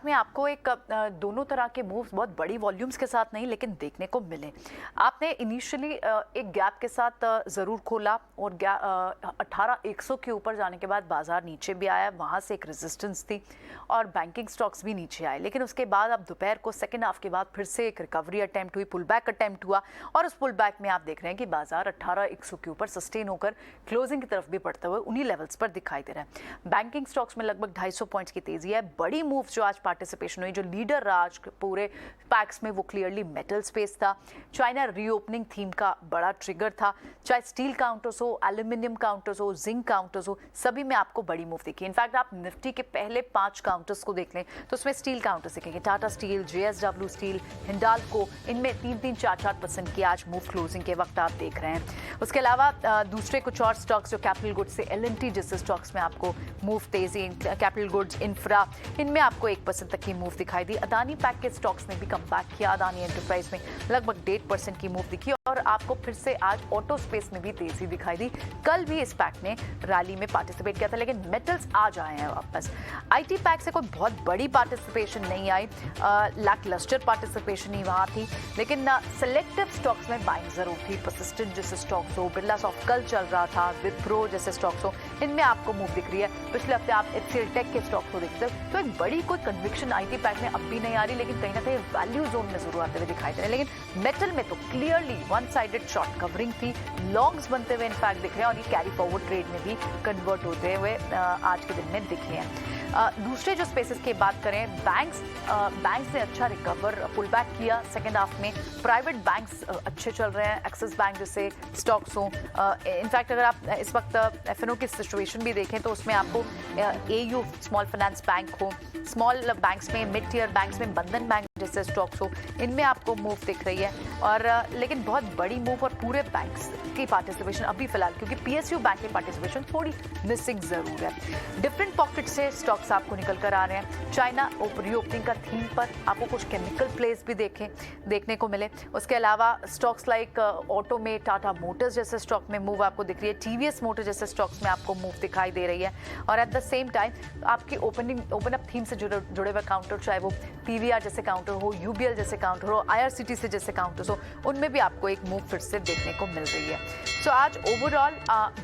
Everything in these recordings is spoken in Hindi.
में आपको एक दोनों तरह के मूव्स बहुत बड़ी वॉल्यूम्स के साथ नहीं लेकिन देखने को मिले। आपने इनिशियली एक गैप के साथ ज़रूर खोला और 18,100 के ऊपर जाने के बाद बाजार नीचे भी आया, वहाँ से एक रेजिस्टेंस थी और बैंकिंग स्टॉक्स भी नीचे आए। लेकिन उसके बाद अब दोपहर को सेकेंड हाफ के बाद फिर से एक रिकवरी अटैम्प्ट हुई, पुल बैक अटैम्प्ट हुआ और उस पुल बैक में आप देख रहे हैं कि बाजार 18,100 के ऊपर सस्टेन होकर क्लोजिंग की तरफ भी बढ़ते हुए उन्हीं लेवल्स पर दिखाई दे रहा है। बैंकिंग स्टॉक्स में लगभग 250 पॉइंट्स की तेजी है। बड़ी मूव जो आज पार्टिसिपेशन हुई, जो लीडर रहा आज पूरे पैक्स में, वो क्लियरली मेटल स्पेस था। चाइना रीओपनिंग थीम का बड़ा ट्रिगर था। चाहे स्टील काउंटर्स हो, एल्यूमिनियम काउंटर्स हो, जिंक काउंटर्स हो, सभी में आपको बड़ी मूव दिखी। इनफैक्ट आप निफ्टी के पहले 5 काउंटर्स को देख लें तो उसमें स्टील काउंटर्स दिखेंगे। Tata steel, JSW steel, Hindalco, इनमें 3-3, 4-4% की आज मूव क्लोजिंग के वक्त आप देख रहे हैं। उसके अलावा दूसरे कुछ और स्टॉक्स जो कैपिटल गुड्स से L&T जैसे स्टॉक्स में आपको मूव तेजी, कैपिटल गुड्स, इंफ्रा, इनमें आपको 1% तक की मूव दिखाई दी। अदानी पैक के स्टॉक्स ने भी कम बैक किया। अदानी एंटरप्राइज में लगभग 1.5% की मूव दिखी और आपको फिर से आज ऑटो स्पेस में भी तेजी दिखाई दी। कल भी इस पैक ने रैली में पार्टिसिपेट किया था लेकिन मेटल्स आज आए हैं वापस। IT पैक से कोई बहुत बड़ी पार्टिसिपेशन नहीं आई, लैक लस्टर पार्टिसिपेशन ही वहाँ थी, लेकिन सेलेक्टिव स्टॉक्स में बाइंग जरूर थी। परसिस्टेंट जैसे स्टॉक्स हो, बिरला सॉफ्ट कल चल रहा था, विप्रो जैसे स्टॉक्स हो, इनमें आपको मूव दिख रही है। पिछले हफ्ते आप HCL टेक के स्टॉक को देखते हो तो एक बड़ी कोई कन्विक्शन IT पैक में अब भी नहीं आ रही, लेकिन कहीं ना कहीं वैल्यू जोन में जरूर आते हुए दिखाई दे रहे हैं। लेकिन मेटल में तो clearly one sided short covering थी, लॉन्ग्स बनते हुए इनफैक्ट दिख रहे हैं और ये कैरी फॉरवर्ड ट्रेड में भी कन्वर्ट होते हुए आज के दिन में दिखे हैं। दूसरे जो स्पेसेस की बात करें, बैंक्स ने अच्छा रिकवर पुल बैक किया सेकेंड हाफ में। प्राइवेट बैंक्स अच्छे चल रहे हैं, एक्सिस बैंक जैसे स्टॉक्स हों। इनफैक्ट अगर आप इस वक्त F&O की सिचुएशन भी देखें तो उसमें आपको AU स्मॉल फाइनेंस बैंक हो, स्मॉल बैंक्स में, मिड टीयर बैंक्स में बंधन बैंक जैसे स्टॉक्स हो, इनमें आपको मूव दिख रही है। और लेकिन बहुत बड़ी मूव और पूरे बैंक्स की पार्टिसिपेशन अभी फिलहाल, क्योंकि PSU बैंक की पार्टिसिपेशन थोड़ी मिसिंग जरूर है। डिफरेंट पॉकेट से स्टॉक्स आपको निकल कर आ रहे हैं। चाइना रीओपनिंग का थीम पर आपको कुछ केमिकल प्लेस भी देखने को मिले। उसके अलावा स्टॉक्स लाइक ऑटो में टाटा मोटर्स जैसे स्टॉक में मूव आपको दिख रही है। TVS मोटर जैसे स्टॉक्स में आपको मूव दिखाई दे रही है। और एट द सेम टाइम आपकी ओपन अप थीम से जुड़े हुए काउंटर, चाहे वो PVR जैसे काउंटर हो, UBL जैसे काउंटर हो, IRCTC जैसे काउंटर्स हो, उनमें भी आपको एक मूव फिर से देखने को मिल रही है। तो आज ओवरऑल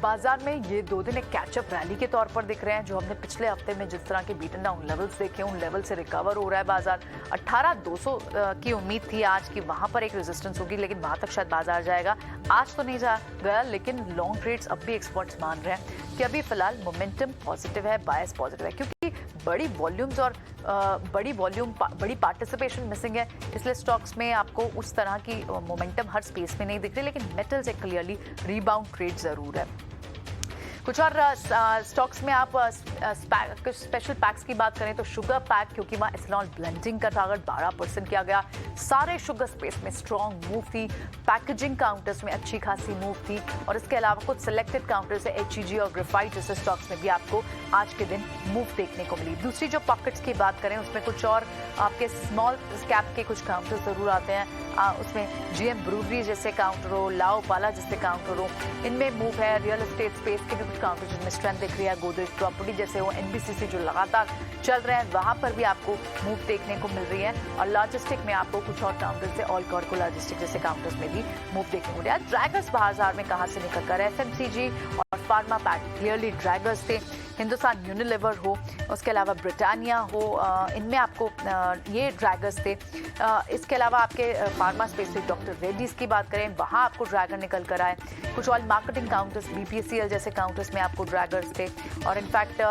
बाजार में ये 2 दिन एक कैचअप रैली के तौर पर दिख रहे हैं। जो हमने पिछले हफ्ते में जिस तरह के बीटन डाउन लेवल्स देखे, उन लेवल से रिकवर हो रहा है बाजार। 18,200 की उम्मीद थी आज की वहां पर एक रेजिस्टेंस होगी, लेकिन वहां तक शायद बाजार जाएगा। आज तो नहीं जा गया, लेकिन लॉन्ग ट्रेड्स अब भी एक्सपर्ट्स मान रहे हैं कि अभी फिलहाल मोमेंटम पॉजिटिव है, बायस पॉजिटिव है, क्योंकि बड़ी वॉल्यूम्स और बड़ी पार्टिसिपेशन मिसिंग है। इसलिए स्टॉक्स में आपको उस तरह की मोमेंटम हर स्पेस में नहीं दिख रही, लेकिन मेटल से क्लियरली रीबाउंड ट्रेड जरूर है। कुछ और स्टॉक्स में आप स्पेशल पैक्स की बात करें तो शुगर पैक, क्योंकि वहाँ एथेनॉल ब्लेंडिंग का टारगेट 12% किया गया। सारे शुगर स्पेस में स्ट्रॉन्ग मूव थी। पैकेजिंग काउंटर्स में अच्छी खासी मूव थी और इसके अलावा कुछ सिलेक्टेड काउंटर्स है HEG और ग्रेफाइट जैसे स्टॉक्स में भी आपको आज के दिन मूव देखने को मिली। दूसरी जो पॉकेट्स की बात करें उसमें कुछ और आपके स्मॉल कैप के कुछ काउंटर्स जरूर आते हैं। उसमें GM ब्रूवरी जैसे काउंटर हो, लाओ पाला जैसे काउंटर हो, इनमें मूव है। रियल एस्टेट स्पेस के भी कुछ काउंटर जिनमें स्ट्रेंथ दिख रही है। गोदरेज प्रॉपर्टी जैसे हो, NBCC जो लगातार चल रहे हैं, वहां पर भी आपको मूव देखने को मिल रही है। और लॉजिस्टिक में आपको कुछ और काउंटर से ऑलकॉर्को लॉजिस्टिक जैसे काउंटर्स में भी मूव देखने को मिला। ड्रैगर्स बाजार में कहां से निकल कर FMCG और फार्मा पैक क्लियरली ड्रैगर्स थे। हिंदुस्तान यूनिलीवर हो, उसके अलावा ब्रिटानिया हो, इनमें आपको ये ड्रैगर्स थे। इसके अलावा आपके फार्मा स्पेस से डॉक्टर रेड्डीज की बात करें, वहाँ आपको ड्रैगर निकल कर आए। कुछ ऑयल मार्केटिंग काउंटर्स, BPCL जैसे काउंटर्स में आपको ड्रैगर्स थे। और इनफैक्ट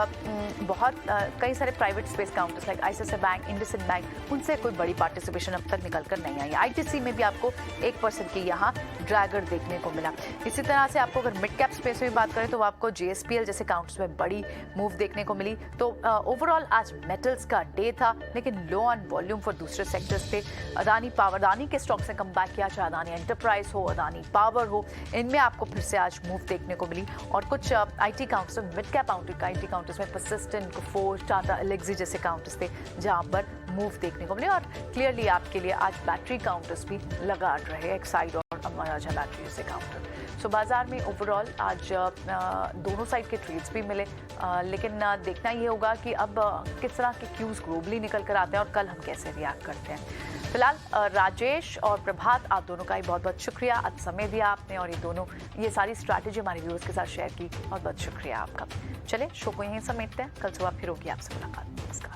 कई सारे private space counters like ICICI bank, IndusInd bank, उनसे कोई बड़ी पार्टिसिपेशन अब तक निकल कर नहीं आई। ITC में भी आपको 1% की यहाँ ड्रैगर देखने को मिला। इसी तरह से आपको अगर मिड कैप स्पेस में बात करें तो आपको JSPL जैसे काउंटर्स में बड़ी मूव देखने को मिली। तो ओवरऑल आज मेटल्स का डे था, लेकिन लो ऑन वॉल्यूम फॉर दूसरे सेक्टर्स थे। अदानी के स्टॉक्स ने कम बैक किया, चाहे अदानी एंटरप्राइज हो, अदानी पावर हो, इनमें आपको फिर से आज मूव देखने को मिली। और कुछ IT counters, mid cap IT counters में परसिस्टेंट, फोर्स, टाटा एलेक्सी जैसे काउंटर्स थे जहां पर मूव देखने को मिले। और क्लियरली आपके लिए आज बैटरी काउंटर्स भी लगा रहे एक साइड और चला ट्यूजडे काउंटर। सो बाजार में ओवरऑल आज दोनों साइड के ट्रेड्स भी मिले, लेकिन देखना ये होगा कि अब किस तरह के क्यूज ग्लोबली निकल कर आते हैं और कल हम कैसे रिएक्ट करते हैं। फिलहाल राजेश और प्रभात, आप दोनों का ही बहुत बहुत शुक्रिया, आज समय दिया आपने और ये सारी स्ट्रैटेजी हमारे व्यूअर्स के साथ शेयर की। बहुत बहुत शुक्रिया आपका। चले शो को यहीं समेटते हैं, कल सुबह फिर होगी आपसे मुलाकात। नमस्कार।